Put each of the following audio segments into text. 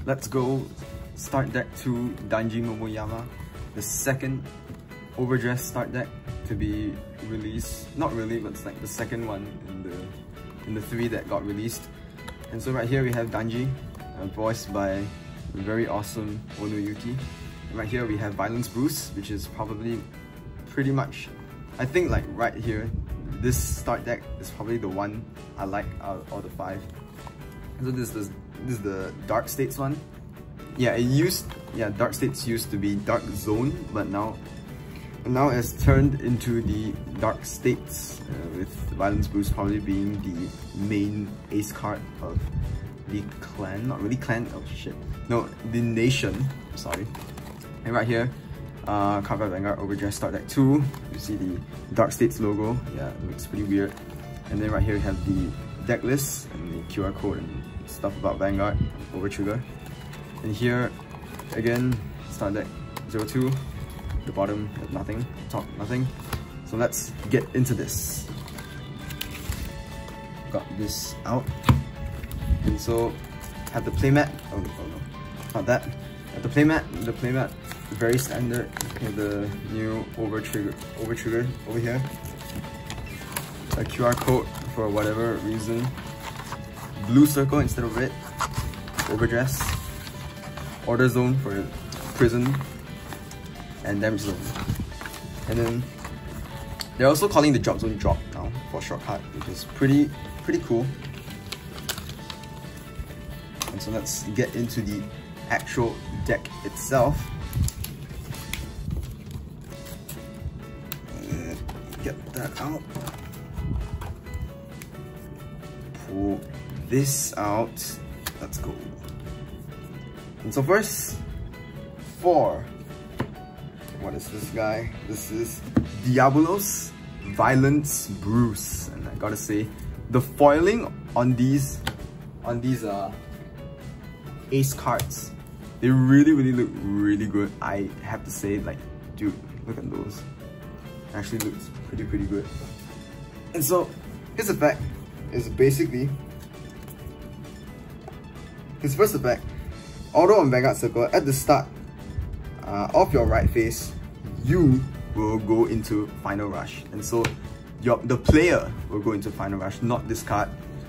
let's go start deck 2 Danji Momoyama, the second Overdress start deck to be released. Not really, but it's like the second one in the 3 that got released. And so right here we have Danji, voiced by the very awesome Ono Yuki. And right here we have Violence Bruce, which is probably pretty much, I think like right here, this start deck is probably the one I like out of all the 5. So this is the Dark States one. Yeah, Dark States used to be Dark Zone, but now it's turned into the Dark States, with Violence Bruce probably being the main ace card of the clan. Not really clan, oh shit. No, the nation, sorry. And right here, Acrobat Vanguard Overdress Start Deck 2. You see the Dark States logo. Yeah, it looks pretty weird. And then right here we have the deck list and the QR code and stuff about Vanguard, Overtrigger. And here, again, Start Deck 02. The bottom has nothing, top nothing. So let's get into this. Got this out. And so, have the playmat. Oh no, not that. Have the playmat, very standard. Have the new Overtrigger over here. A QR code for whatever reason. Blue circle instead of red. Overdress. Order zone for prison. And damage zone. And then they're also calling the drop zone drop now for shortcut, which is pretty cool. And so let's get into the actual deck itself. Get that out. Pull this out. Let's go. And so first, for what is this guy? This is Diabolo's Violence Bruce, and I gotta say, the foiling on these ace cards, they really look really good. I have to say, like, dude, look at those. Actually looks pretty good. And so his effect is basically, his first effect, auto on Vanguard Circle at the start of your right phase, you will go into Final Rush. And so the player will go into Final Rush, not this card.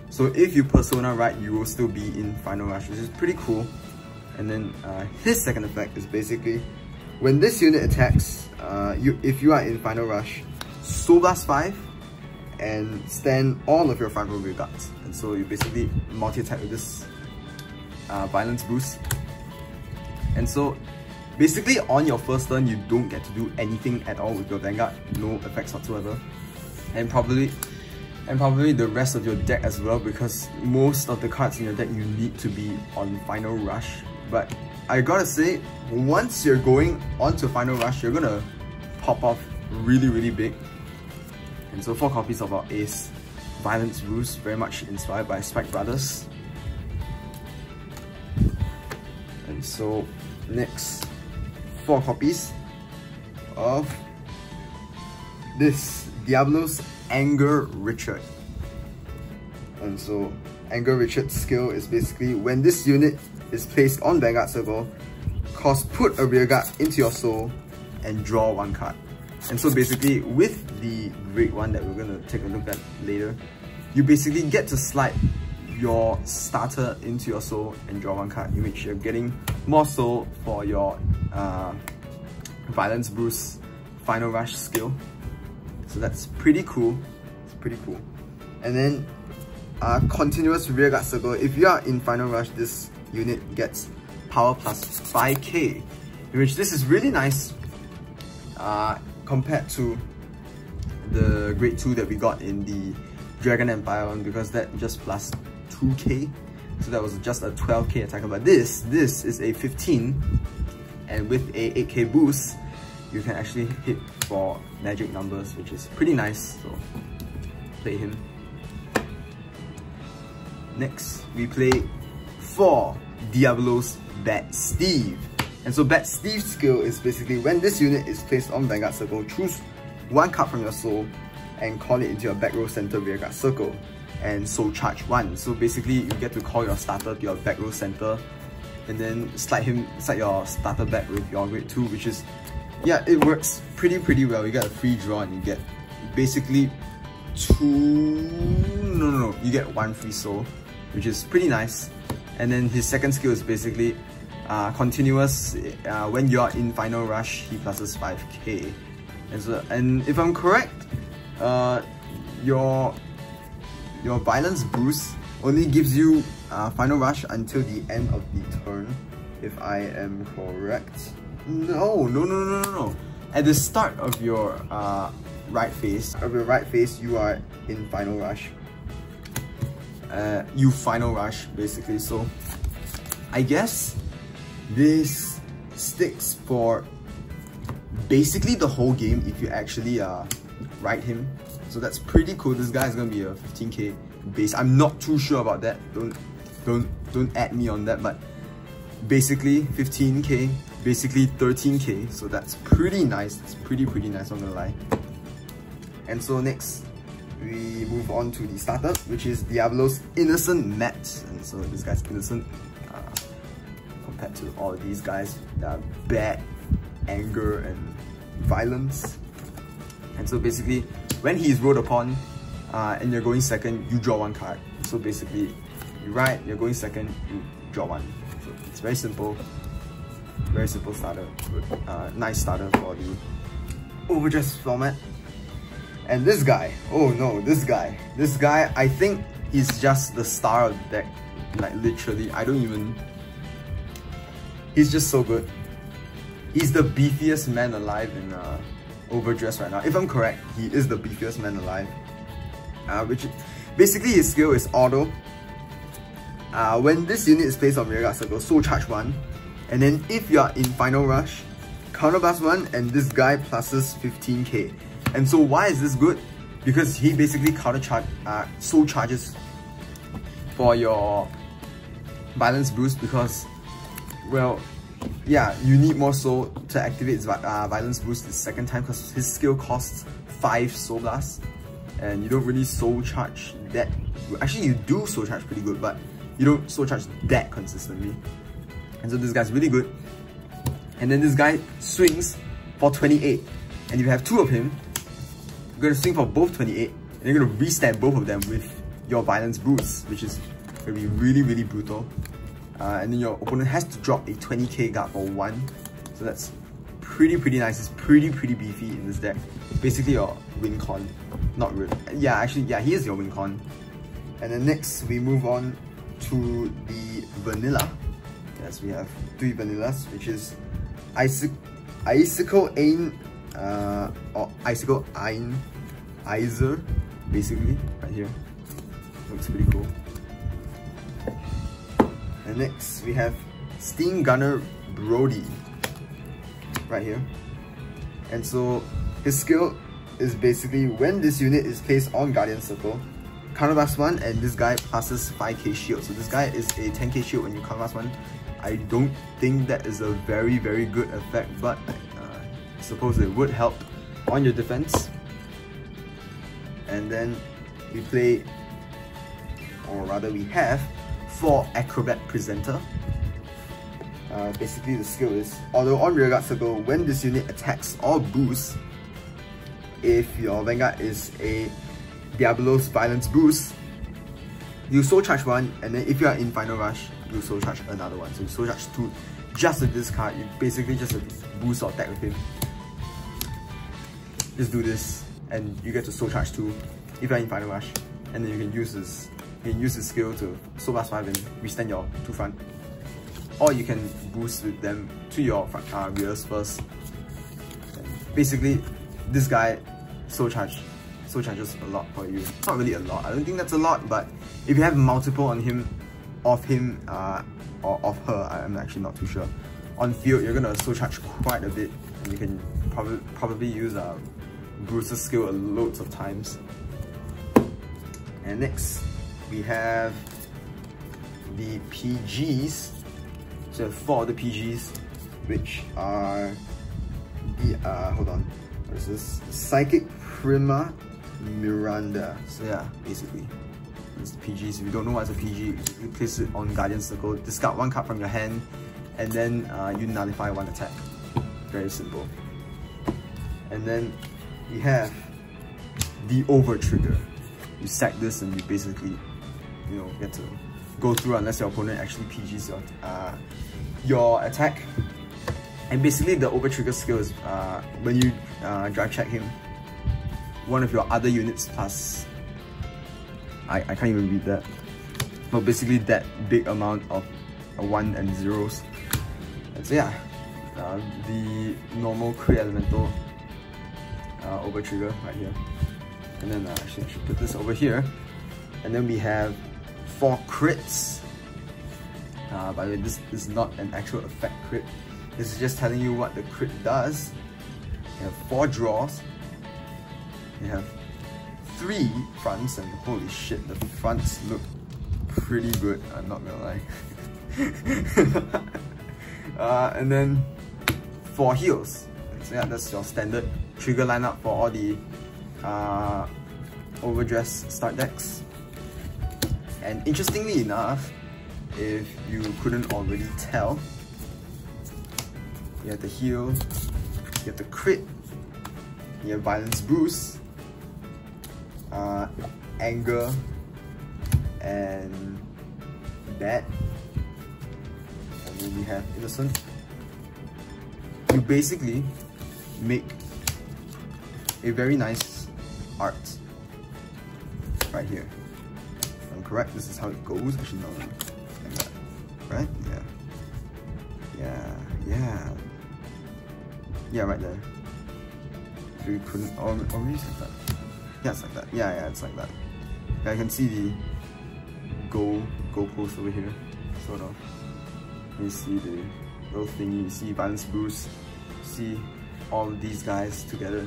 So if you persona right, you will still be in Final Rush, which is pretty cool. And then his second effect is basically, when this unit attacks, if you are in Final Rush, Soul Blast 5 and stand all of your 5 rear guards. And so you basically multi-attack with this Violence Boost. And so basically on your first turn, you don't get to do anything at all with your Vanguard, no effects whatsoever. And probably the rest of your deck as well, because most of the cards in your deck you need to be on Final Rush. But I gotta say, once you're going onto Final Rush, you're gonna pop off really big. And so 4 copies of our ace, Violence Bruce, very much inspired by Spike Brothers. And so next, 4 copies of this Diabolo's Anger Richard. And so Anger Richard's skill is basically, when this unit is placed on Vanguard Circle, put a rearguard into your soul and draw 1 card. And so basically, with the great one that we're going to take a look at later, you basically get to slide your starter into your soul and draw 1 card. You make sure you're getting more soul for your Violence Bruce Final Rush skill. So that's pretty cool. It's pretty cool. And then continuous rearguard circle. If you are in Final Rush, this unit gets power plus 5k, which this is really nice compared to the grade 2 that we got in the Dragon Empire one, because that just plus 2k, so that was just a 12k attacker. But this is a 15, and with a 8k boost, you can actually hit for magic numbers, which is pretty nice. So play him. Next, we play 4 Diabolo's Bad Steve. And so Bad Steve's skill is basically, when this unit is placed on Vanguard Circle, choose 1 card from your soul and call it into your back row center rearguard circle and soul charge 1. So basically, you get to call your starter to your back row center and then slide your starter back with your grade 2, which is, yeah, it works pretty well. You get a free draw and you get basically you get 1 free soul, which is pretty nice. And then his second skill is basically continuous. When you are in final rush, he pluses 5k. And if I'm correct, your violence boost only gives you final rush until the end of the turn, if I am correct. No. At the start of your right phase, you are in final rush. You final rush basically. So I guess this sticks for basically the whole game if you actually ride him. So that's pretty cool. This guy is gonna be a 15k base. I'm not too sure about that. Don't add me on that, but basically 15k, basically 13k. So that's pretty nice. It's pretty nice, I'm not gonna lie. And so next we move on to the starter, which is Diabolo's Innocent Matt. And so this guy's innocent compared to all of these guys that are bad, anger and violence. And so basically, when he's rolled upon and you're going second, you draw 1 card. So basically, you ride, you're going second, you draw 1. So it's very simple starter. Nice starter for the Overdress format. And this guy, oh no, this guy, I think he's just the star of the deck. Like literally, he's just so good. He's the beefiest man alive in Overdress right now. If I'm correct, he is the beefiest man alive. Which basically his skill is auto. When this unit is placed on rearguard circle, soul charge 1. And then if you are in final rush, counterblast 1, and this guy pluses 15k. And so why is this good? Because he basically soul charges for your violence boost, because, well, yeah, you need more soul to activate his violence boost the second time, because his skill costs 5 soul blasts, and you don't really soul charge that. Actually, you do soul charge pretty good, but you don't soul charge that consistently. And so this guy's really good. And then this guy swings for 28, and if you have 2 of him, you're gonna swing for both 28, and you're gonna restab both of them with your violence boost, which is gonna be really brutal. And then your opponent has to drop a 20k guard for 1. So that's pretty nice. It's pretty beefy in this deck. It's basically your win con. Not really. Yeah, actually, yeah, he is your win con. And then next we move on to the vanilla. Yes, we have 3 vanillas, which is Icicle Ain or Icicle Ain Iser, basically, right here. Looks pretty cool. And next we have Steam Gunner Brody right here. And so his skill is basically when this unit is placed on Guardian Circle, counterblast 1, and this guy passes 5k shield. So this guy is a 10k shield when you counterblast 1. I don't think that is a very good effect, but I suppose it would help on your defense. And then we play, or rather we have, 4 Acrobat Presenter. Basically the skill is, although on rearguard circle, when this unit attacks or boosts, if your Vanguard is a Diabolo's Violence boost, you soul charge 1, and then if you are in final rush, you soul charge another 1. So you soul charge 2 just with this card. You basically just boost or attack with him. Just do this, and you get to soul charge 2 if you are in final rush, and then you can use this. You can use the skill to soul blast 5 and restand your 2 front, or you can boost with them to your rears first. And basically, this guy soul charges a lot for you. Not really a lot. I don't think that's a lot, but if you have multiple on him, of him, or of her, I'm actually not too sure. On field, you're gonna soul charge quite a bit, and you can probably use Bruce's skill loads of times. And next, we have the PGs. So 4 of the PGs, which are the hold on, what is this? Psychic Primaranda. So yeah, basically It's PGs. If you don't know what's a PG, you place it on Guardian Circle, discard 1 card from your hand, and then you nullify 1 attack. Very simple. And then we have the over trigger. You sack this and you basically, you know, get to go through unless your opponent actually PGs your attack. And basically the over trigger skill is when you drive check him, one of your other units plus, I can't even read that, but basically that big amount of 1 and 0s. And so yeah, the normal crit elemental over trigger right here. And then actually I should put this over here. And then we have 4 crits. By the way, this is not an actual effect crit. This is just telling you what the crit does. You have 4 draws. You have 3 fronts, and holy shit, the fronts look pretty good, I'm not gonna lie. And then 4 heals. So yeah, that's your standard trigger lineup for all the Overdress start decks. And interestingly enough, if you couldn't already tell, you have the heal, you have the crit, you have violence boost, anger, and bad, and then we have innocent. You basically make a very nice art right here. If I'm correct, this is how it goes. Actually, no, like that, right? Yeah, right there. If you couldn't, or maybe it's like that. Yeah, it's like that. Yeah, it's like that. Yeah, I can see the goal post over here, sort of. You see the little thingy, you see violence boost, you see all of these guys together.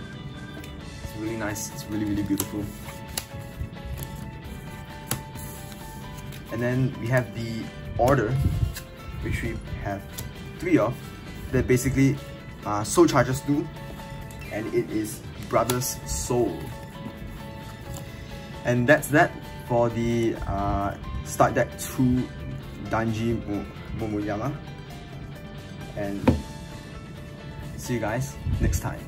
It's really nice, it's really, really beautiful. And then we have the order, which we have 3 of, that basically soul charges 2, and it is Brother's Soul. And that's that for the start deck 2 Danji Momoyama. And see you guys next time.